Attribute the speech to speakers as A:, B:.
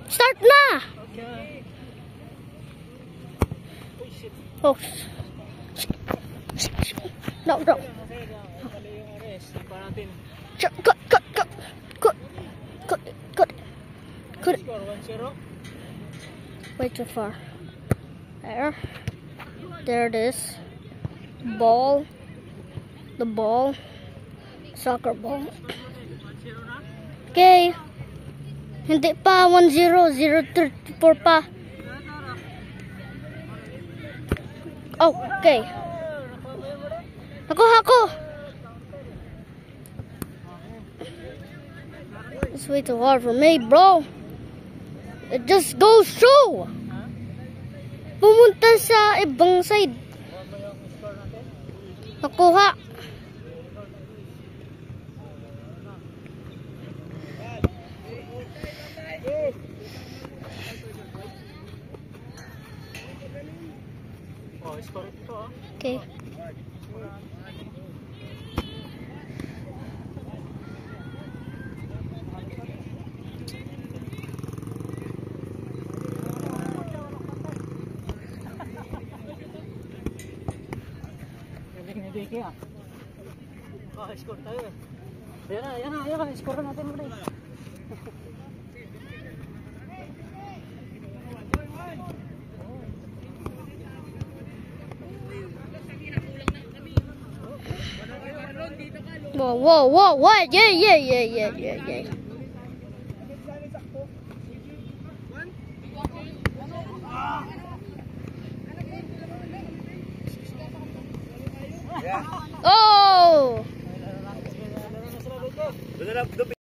A: Start na!
B: Okay.
A: Oh. No. Good. Way too far. There it is. Ball. The ball. Soccer ball. Okay. Hindi pa 1-0. 0-34 pa. Oh, okay. Ako. It's way too hard for me, bro. It just goes through. Pumunta sa ibang side. Nakuha. Okay.
B: Score tayo. Yan na. Score natin ulit.
A: Whoa. What? Yeah. Oh!